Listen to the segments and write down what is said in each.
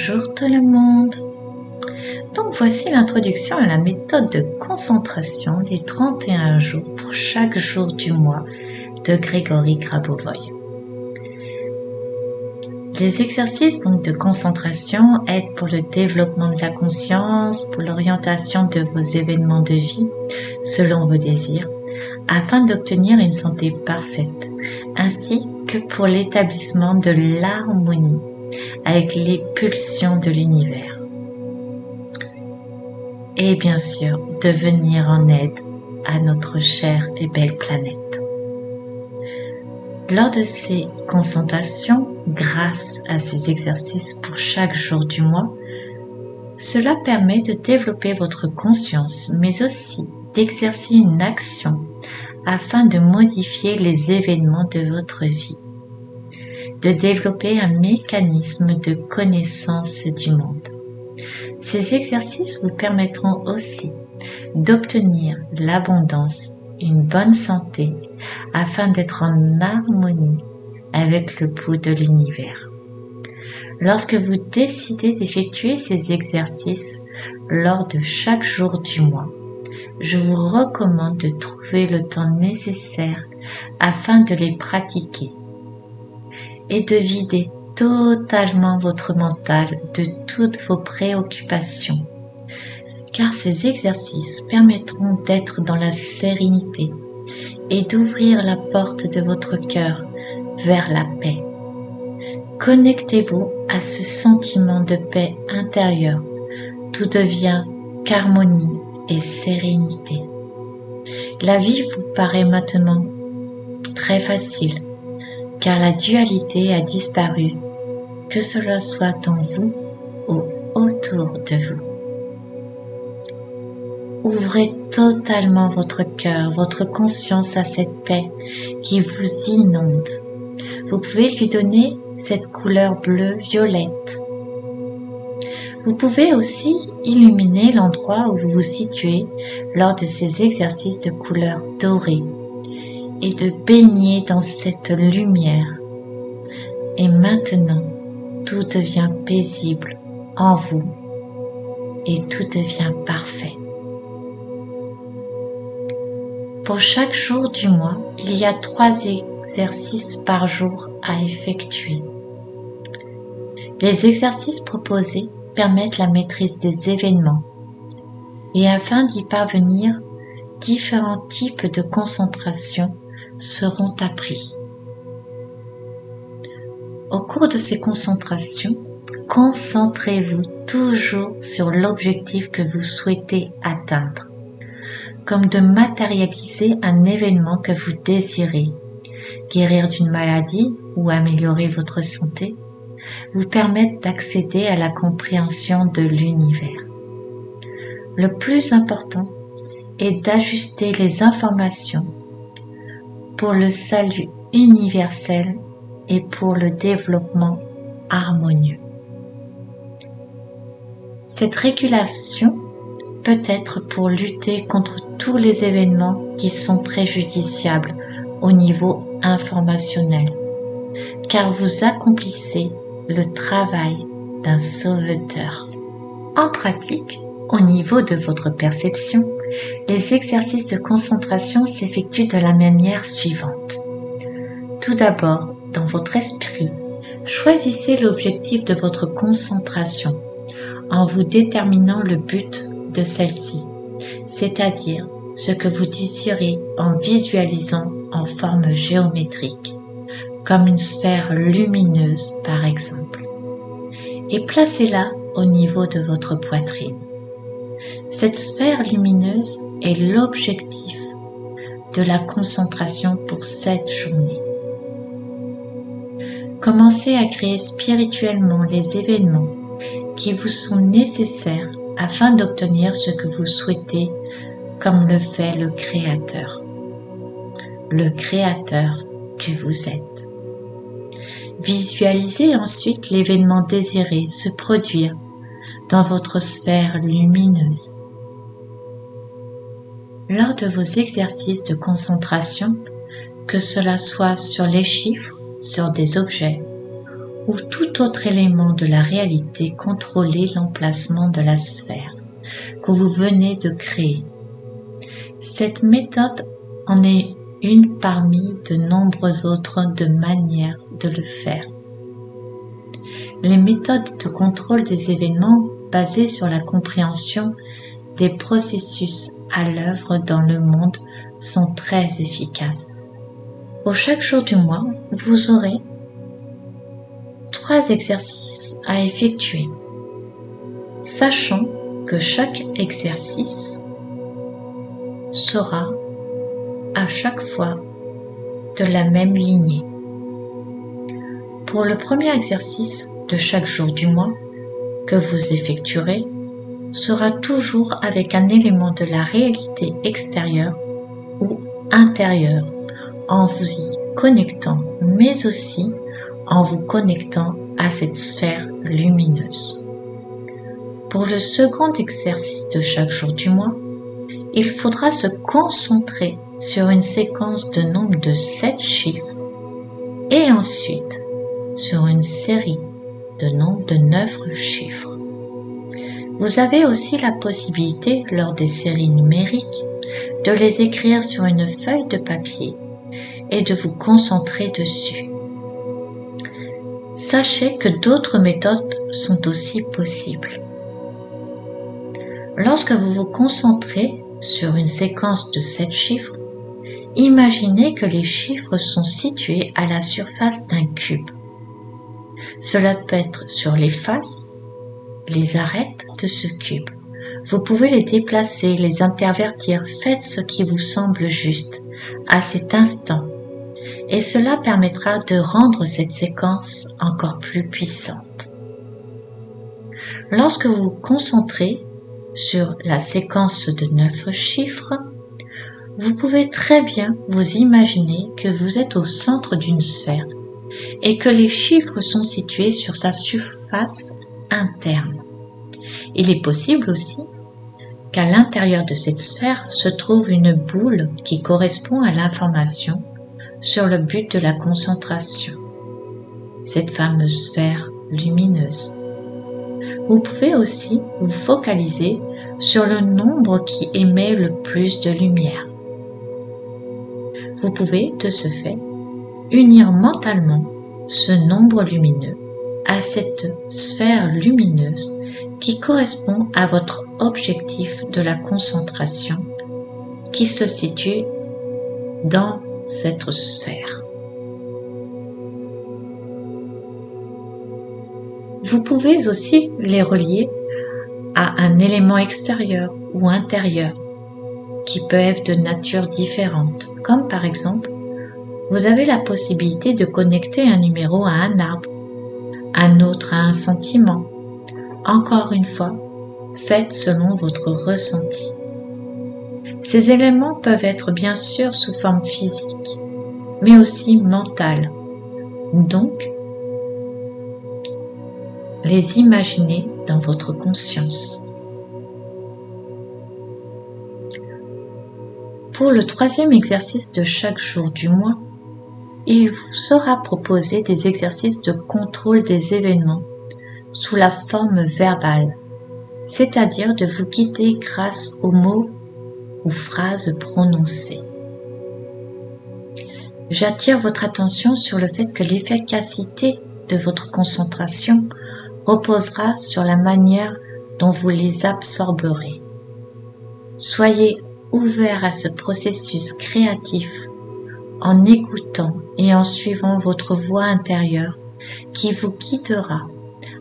Bonjour tout le monde. Donc voici l'introduction à la méthode de concentration des 31 jours pour chaque jour du mois de Grégory Grabovoy. Les exercices donc de concentration aident pour le développement de la conscience, pour l'orientation de vos événements de vie selon vos désirs, afin d'obtenir une santé parfaite, ainsi que pour l'établissement de l'harmonie avec les pulsions de l'univers. Et bien sûr, de venir en aide à notre chère et belle planète. Lors de ces concentrations, grâce à ces exercices pour chaque jour du mois, cela permet de développer votre conscience, mais aussi d'exercer une action afin de modifier les événements de votre vie, de développer un mécanisme de connaissance du monde. Ces exercices vous permettront aussi d'obtenir l'abondance, une bonne santé, afin d'être en harmonie avec le pouls de l'univers. Lorsque vous décidez d'effectuer ces exercices lors de chaque jour du mois, je vous recommande de trouver le temps nécessaire afin de les pratiquer et de vider totalement votre mental de toutes vos préoccupations, car ces exercices permettront d'être dans la sérénité et d'ouvrir la porte de votre cœur vers la paix. Connectez-vous à ce sentiment de paix intérieure, tout devient qu'harmonie et sérénité. La vie vous paraît maintenant très facile, car la dualité a disparu, que cela soit en vous ou autour de vous. Ouvrez totalement votre cœur, votre conscience à cette paix qui vous inonde. Vous pouvez lui donner cette couleur bleu-violette. Vous pouvez aussi illuminer l'endroit où vous vous situez lors de ces exercices de couleur dorée et de baigner dans cette lumière. Et maintenant, tout devient paisible en vous et tout devient parfait. Pour chaque jour du mois, il y a 3 exercices par jour à effectuer. Les exercices proposés permettent la maîtrise des événements et afin d'y parvenir, différents types de concentration seront appris. Au cours de ces concentrations, concentrez-vous toujours sur l'objectif que vous souhaitez atteindre, comme de matérialiser un événement que vous désirez, guérir d'une maladie ou améliorer votre santé, vous permettent d'accéder à la compréhension de l'univers. Le plus important est d'ajuster les informations pour le salut universel et pour le développement harmonieux. Cette régulation peut être pour lutter contre tous les événements qui sont préjudiciables au niveau informationnel, car vous accomplissez le travail d'un sauveteur. En pratique, au niveau de votre perception, les exercices de concentration s'effectuent de la manière suivante. Tout d'abord, dans votre esprit, choisissez l'objectif de votre concentration en vous déterminant le but de celle-ci, c'est-à-dire ce que vous désirez en visualisant en forme géométrique, comme une sphère lumineuse par exemple, et placez-la au niveau de votre poitrine. Cette sphère lumineuse est l'objectif de la concentration pour cette journée. Commencez à créer spirituellement les événements qui vous sont nécessaires afin d'obtenir ce que vous souhaitez, comme le fait le Créateur que vous êtes. Visualisez ensuite l'événement désiré se produire dans votre sphère lumineuse. Lors de vos exercices de concentration, que cela soit sur les chiffres, sur des objets ou tout autre élément de la réalité contrôler l'emplacement de la sphère que vous venez de créer. Cette méthode en est une parmi de nombreuses autres de manières de le faire. Les méthodes de contrôle des événements basées sur la compréhension des processus à l'œuvre dans le monde sont très efficaces. Pour chaque jour du mois, vous aurez 3 exercices à effectuer, sachant que chaque exercice sera à chaque fois de la même lignée. Pour le premier exercice de chaque jour du mois que vous effectuerez sera toujours avec un élément de la réalité extérieure ou intérieure en vous y connectant, mais aussi en vous connectant à cette sphère lumineuse. Pour le second exercice de chaque jour du mois, il faudra se concentrer sur une séquence de nombre de 7 chiffres et ensuite sur une série de nombre de 9 chiffres. Vous avez aussi la possibilité, lors des séries numériques, de les écrire sur une feuille de papier et de vous concentrer dessus. Sachez que d'autres méthodes sont aussi possibles. Lorsque vous vous concentrez sur une séquence de 7 chiffres, imaginez que les chiffres sont situés à la surface d'un cube. Cela peut être sur les faces, les arêtes de ce cube. Vous pouvez les déplacer, les intervertir, faites ce qui vous semble juste à cet instant. Et cela permettra de rendre cette séquence encore plus puissante. Lorsque vous vous concentrez sur la séquence de 9 chiffres, vous pouvez très bien vous imaginer que vous êtes au centre d'une sphère et que les chiffres sont situés sur sa surface interne. Il est possible aussi qu'à l'intérieur de cette sphère se trouve une boule qui correspond à l'information sur le but de la concentration, cette fameuse sphère lumineuse. Vous pouvez aussi vous focaliser sur le nombre qui émet le plus de lumière. Vous pouvez, de ce fait, unir mentalement ce nombre lumineux à cette sphère lumineuse qui correspond à votre objectif de la concentration qui se situe dans cette sphère. Vous pouvez aussi les relier à un élément extérieur ou intérieur qui peut être de nature différente, comme par exemple, vous avez la possibilité de connecter un numéro à un arbre, un autre à un sentiment. Encore une fois, faites selon votre ressenti. Ces éléments peuvent être bien sûr sous forme physique, mais aussi mentale. Donc, les imaginez dans votre conscience. Pour le troisième exercice de chaque jour du mois, il vous sera proposé des exercices de contrôle des événements sous la forme verbale, c'est-à-dire de vous guider grâce aux mots ou phrases prononcées. J'attire votre attention sur le fait que l'efficacité de votre concentration reposera sur la manière dont vous les absorberez. Soyez ouvert à ce processus créatif en écoutant et en suivant votre voix intérieure qui vous guidera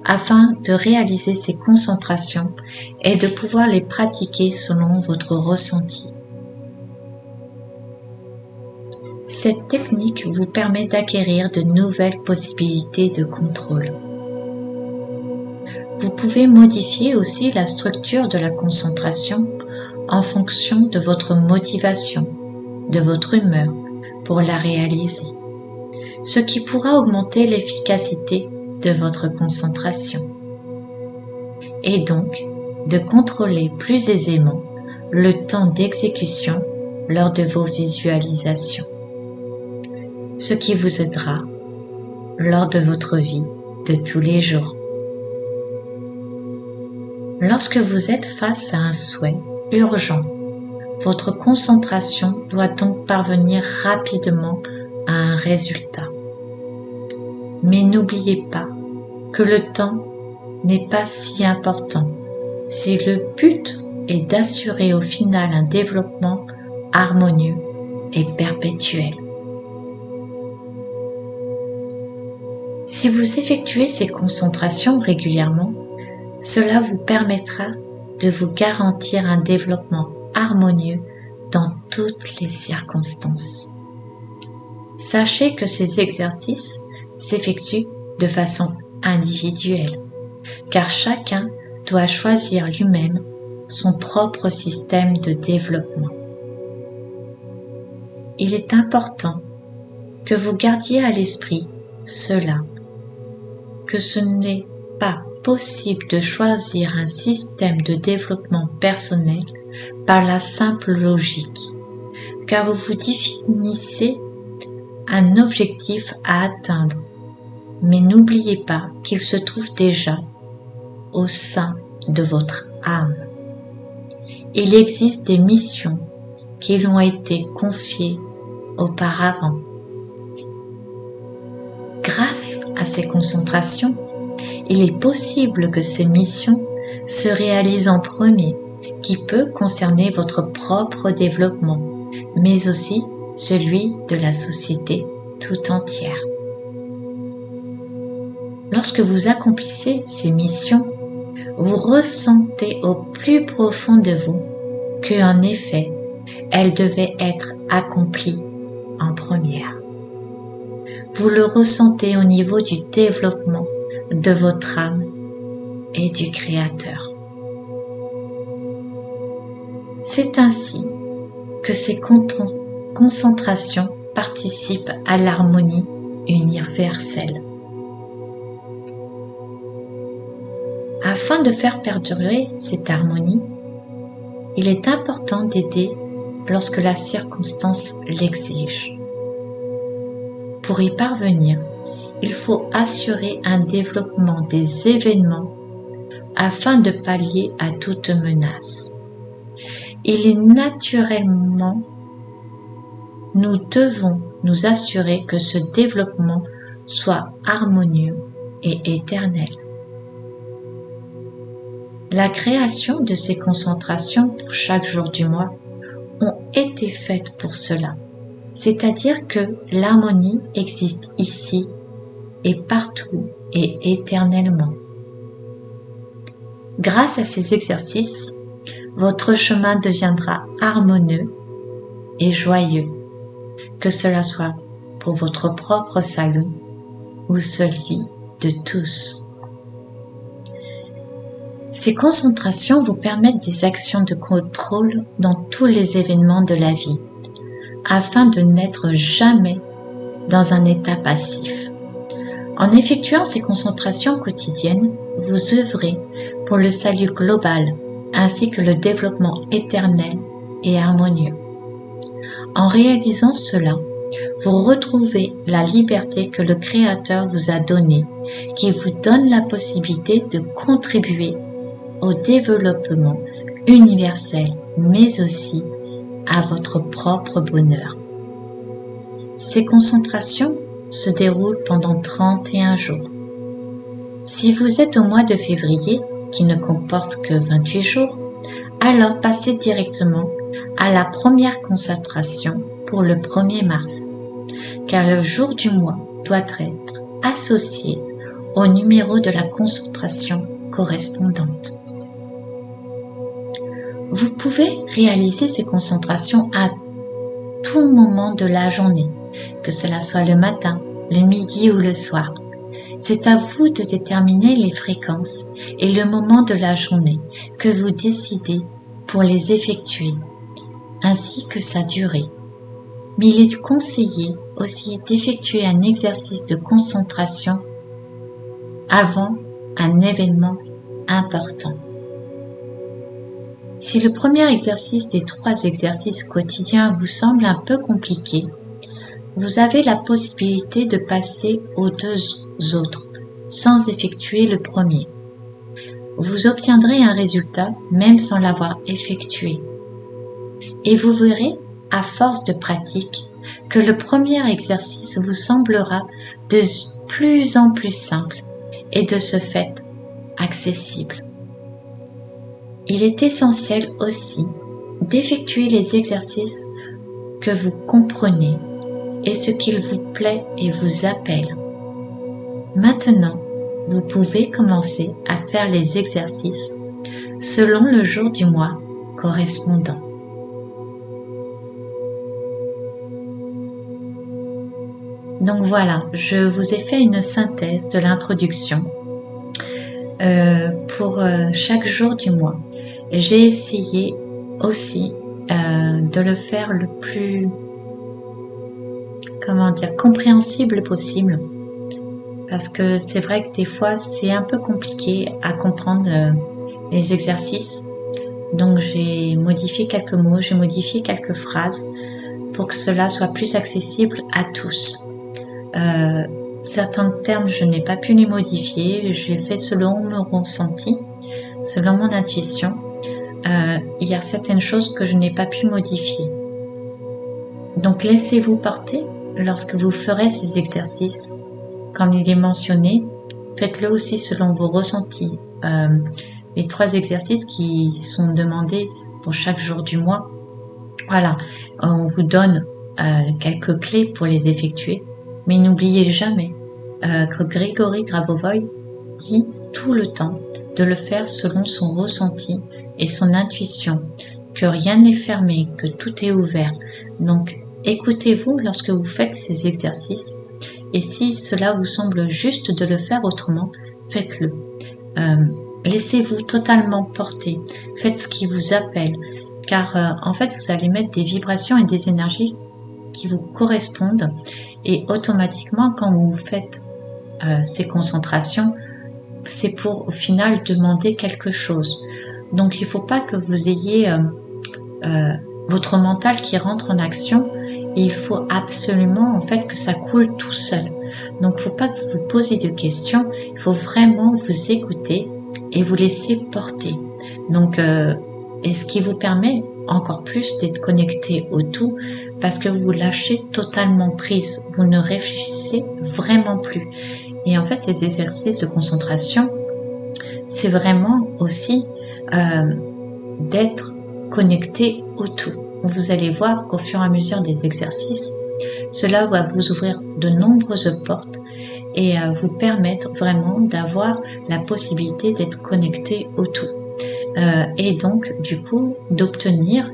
afin de réaliser ces concentrations et de pouvoir les pratiquer selon votre ressenti. Cette technique vous permet d'acquérir de nouvelles possibilités de contrôle. Vous pouvez modifier aussi la structure de la concentration en fonction de votre motivation, de votre humeur pour la réaliser, ce qui pourra augmenter l'efficacité de votre concentration et donc de contrôler plus aisément le temps d'exécution lors de vos visualisations, ce qui vous aidera lors de votre vie de tous les jours. Lorsque vous êtes face à un souhait urgent, votre concentration doit donc parvenir rapidement à un résultat. Mais n'oubliez pas que le temps n'est pas si important si le but est d'assurer au final un développement harmonieux et perpétuel. Si vous effectuez ces concentrations régulièrement, cela vous permettra de vous garantir un développement harmonieux dans toutes les circonstances. Sachez que ces exercices s'effectuent de façon individuelle, car chacun doit choisir lui-même son propre système de développement. Il est important que vous gardiez à l'esprit cela, que ce n'est pas possible de choisir un système de développement personnel par la simple logique, car vous vous définissez un objectif à atteindre, mais n'oubliez pas qu'il se trouve déjà au sein de votre âme. Il existe des missions qui lui ont été confiées auparavant. Grâce à ces concentrations, il est possible que ces missions se réalisent en premier, qui peut concerner votre propre développement, mais aussi celui de la société tout entière. Lorsque vous accomplissez ces missions, vous ressentez au plus profond de vous que, en effet, elles devaient être accomplies en première. Vous le ressentez au niveau du développement de votre âme et du Créateur. C'est ainsi que ces concentrations participent à l'harmonie universelle. Afin de faire perdurer cette harmonie, il est important d'aider lorsque la circonstance l'exige. Pour y parvenir, il faut assurer un développement des événements afin de pallier à toute menace. Il est naturellement, nous devons nous assurer que ce développement soit harmonieux et éternel. La création de ces concentrations pour chaque jour du mois ont été faites pour cela, c'est-à-dire que l'harmonie existe ici et partout et éternellement. Grâce à ces exercices, votre chemin deviendra harmonieux et joyeux, que cela soit pour votre propre salut ou celui de tous. Ces concentrations vous permettent des actions de contrôle dans tous les événements de la vie, afin de n'être jamais dans un état passif. En effectuant ces concentrations quotidiennes, vous œuvrez pour le salut global ainsi que le développement éternel et harmonieux. En réalisant cela, vous retrouvez la liberté que le Créateur vous a donnée, qui vous donne la possibilité de contribuer au développement universel, mais aussi à votre propre bonheur. Ces concentrations se déroulent pendant 31 jours. Si vous êtes au mois de février, qui ne comporte que 28 jours, alors passez directement à la première concentration pour le 1er mars, car le jour du mois doit être associé au numéro de la concentration correspondante. Vous pouvez réaliser ces concentrations à tout moment de la journée, que cela soit le matin, le midi ou le soir. C'est à vous de déterminer les fréquences et le moment de la journée que vous décidez pour les effectuer, ainsi que sa durée. Mais il est conseillé aussi d'effectuer un exercice de concentration avant un événement important. Si le premier exercice des 3 exercices quotidiens vous semble un peu compliqué, vous avez la possibilité de passer aux 2 autres, sans effectuer le premier. Vous obtiendrez un résultat même sans l'avoir effectué. Et vous verrez, à force de pratique, que le premier exercice vous semblera de plus en plus simple et de ce fait accessible. Il est essentiel aussi d'effectuer les exercices que vous comprenez et ce qu'il vous plaît et vous appelle. Maintenant, vous pouvez commencer à faire les exercices selon le jour du mois correspondant. Donc voilà, je vous ai fait une synthèse de l'introduction pour chaque jour du mois. J'ai essayé aussi de le faire le plus, compréhensible possible. Parce que c'est vrai que des fois, c'est un peu compliqué à comprendre les exercices. Donc j'ai modifié quelques mots, j'ai modifié quelques phrases pour que cela soit plus accessible à tous. Certains termes, je n'ai pas pu les modifier, j'ai fait selon mon ressenti, selon mon intuition. Il y a certaines choses que je n'ai pas pu modifier. Donc laissez-vous porter lorsque vous ferez ces exercices. Comme il est mentionné, faites-le aussi selon vos ressentis. Les 3 exercices qui sont demandés pour chaque jour du mois, voilà, on vous donne quelques clés pour les effectuer. Mais n'oubliez jamais que Grigory Grabovoi dit tout le temps de le faire selon son ressenti et son intuition, que rien n'est fermé, que tout est ouvert. Donc, écoutez-vous lorsque vous faites ces exercices et si cela vous semble juste de le faire autrement, faites-le. Laissez-vous totalement porter, faites ce qui vous appelle, car en fait, vous allez mettre des vibrations et des énergies qui vous correspondent et automatiquement quand vous faites ces concentrations, c'est pour au final demander quelque chose. Donc il ne faut pas que vous ayez votre mental qui rentre en action et il faut absolument en fait que ça coule tout seul. Donc il ne faut pas que vous vous posiez de questions, il faut vraiment vous écouter et vous laisser porter. Donc et ce qui vous permet encore plus d'être connecté au tout parce que vous lâchez totalement prise, vous ne réfléchissez vraiment plus. Et en fait, ces exercices de concentration, c'est vraiment aussi d'être connecté au tout. Vous allez voir qu'au fur et à mesure des exercices, cela va vous ouvrir de nombreuses portes et vous permettre vraiment d'avoir la possibilité d'être connecté au tout. Et donc, du coup, d'obtenir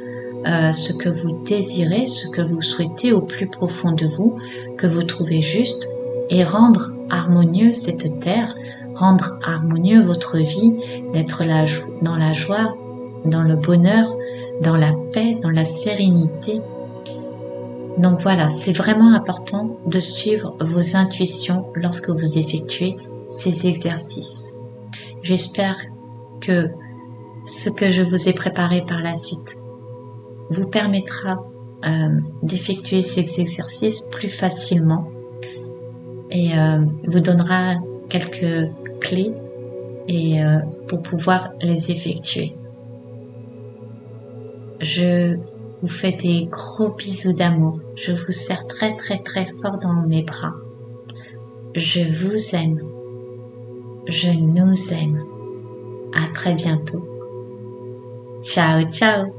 ce que vous désirez, ce que vous souhaitez au plus profond de vous, que vous trouvez juste, et rendre harmonieux cette terre, rendre harmonieux votre vie, d'être dans la joie, dans le bonheur, dans la paix, dans la sérénité. Donc voilà, c'est vraiment important de suivre vos intuitions lorsque vous effectuez ces exercices. J'espère que ce que je vous ai préparé par la suite vous permettra d'effectuer ces exercices plus facilement et vous donnera quelques clés et pour pouvoir les effectuer. Je vous fais des gros bisous d'amour. Je vous serre très très très fort dans mes bras. Je vous aime. Je nous aime. À très bientôt. Ciao, ciao.